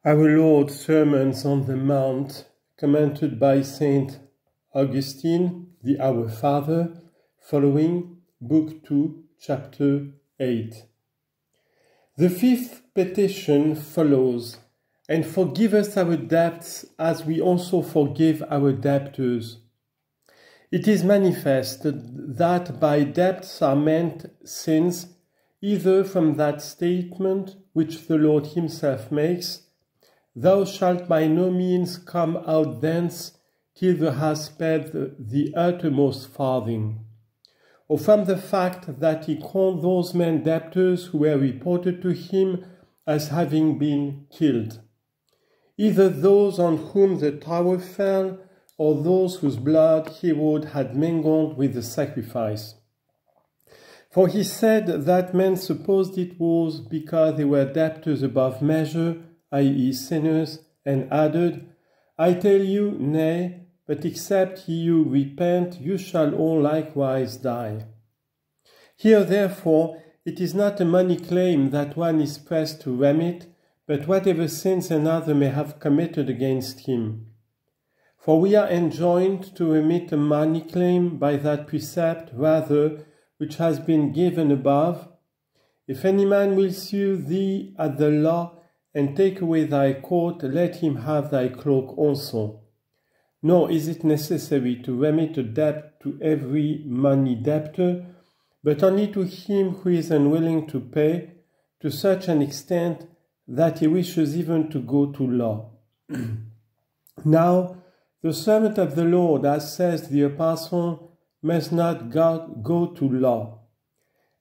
Our Lord's Sermons on the Mount, commented by Saint Augustine, the Our Father, following Book 2, Chapter 8. The fifth petition follows, "And forgive us our debts as we also forgive our debtors." It is manifest that by debts are meant sins, either from that statement which the Lord himself makes, "Thou shalt by no means come out thence till thou hast paid the uttermost farthing," or from the fact that he called those men debtors who were reported to him as having been killed, either those on whom the tower fell, or those whose blood Herod had mingled with the sacrifice. For he said that men supposed it was because they were debtors above measure, i.e. sinners, and added, "I tell you, nay, but except you repent, you shall all likewise die." Here, therefore, it is not a money claim that one is pressed to remit, but whatever sins another may have committed against him. For we are enjoined to remit a money claim by that precept rather which has been given above, "If any man will sue thee at the law, and take away thy coat, let him have thy cloak also." Nor is it necessary to remit a debt to every money debtor, but only to him who is unwilling to pay, to such an extent that he wishes even to go to law. Now, the servant of the Lord, as says the Apostle, must not go to law,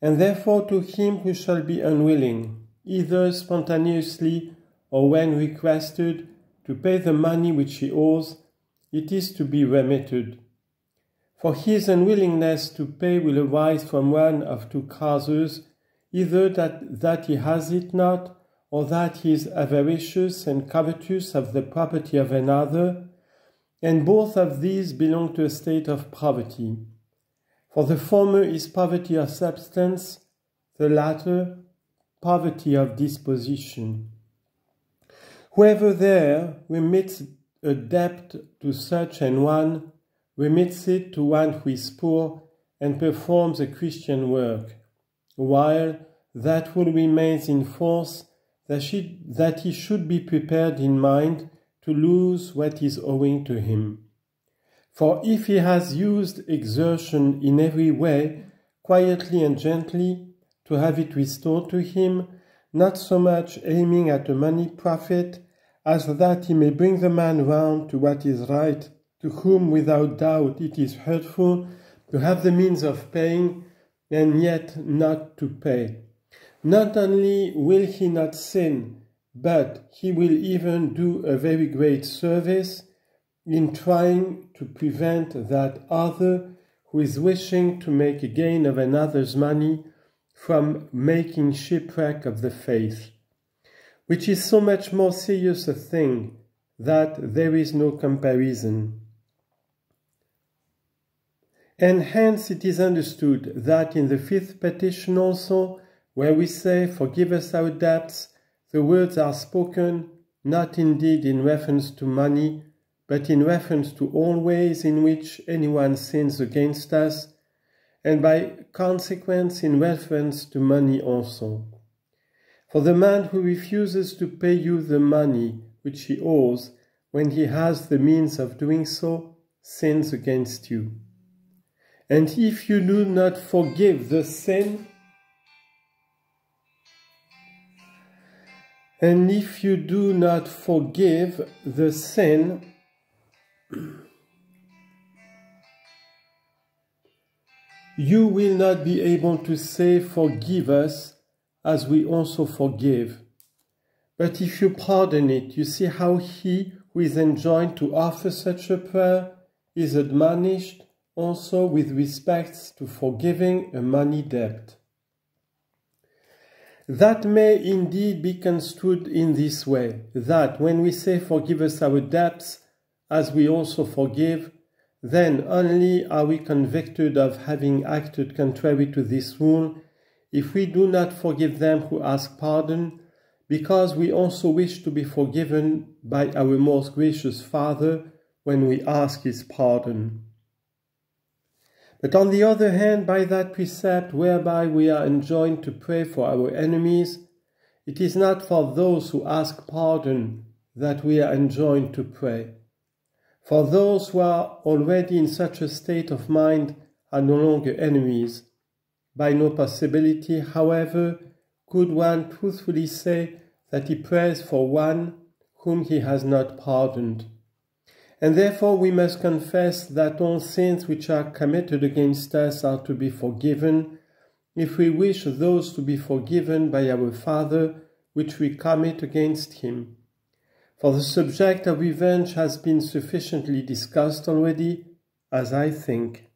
and therefore to him who shall be unwilling, either spontaneously or when requested, to pay the money which he owes, it is to be remitted. For his unwillingness to pay will arise from one of two causes, either that he has it not, or that he is avaricious and covetous of the property of another, and both of these belong to a state of poverty. For the former is poverty of substance, the latter poverty of disposition. Whoever there remits a debt to such an one, remits it to one who is poor and performs a Christian work, while that rule remains in force, that he should be prepared in mind to lose what is owing to him. For if he has used exertion in every way, quietly and gently, to have it restored to him, not so much aiming at a money profit, as that he may bring the man round to what is right, to whom without doubt it is hurtful to have the means of paying, and yet not to pay. Not only will he not sin, but he will even do a very great service in trying to prevent that other who is wishing to make a gain of another's money from making shipwreck of the faith, which is so much more serious a thing that there is no comparison. And hence it is understood that in the fifth petition also, where we say, "Forgive us our debts," the words are spoken not indeed in reference to money, but in reference to all ways in which anyone sins against us, and by consequence in reference to money also. For the man who refuses to pay you the money which he owes, when he has the means of doing so, sins against you. And if you do not forgive the sin, you will not be able to say, "Forgive us, as we also forgive." But if you pardon it, you see how he who is enjoined to offer such a prayer is admonished also with respect to forgiving a money debt. That may indeed be construed in this way, that when we say, "Forgive us our debts, as we also forgive," then only are we convicted of having acted contrary to this rule, if we do not forgive them who ask pardon, because we also wish to be forgiven by our most gracious Father when we ask his pardon. But on the other hand, by that precept whereby we are enjoined to pray for our enemies, it is not for those who ask pardon that we are enjoined to pray. For those who are already in such a state of mind are no longer enemies. By no possibility, however, could one truthfully say that he prays for one whom he has not pardoned. And therefore we must confess that all sins which are committed against us are to be forgiven, if we wish those to be forgiven by our Father which we commit against him. For the subject of revenge has been sufficiently discussed already, as I think.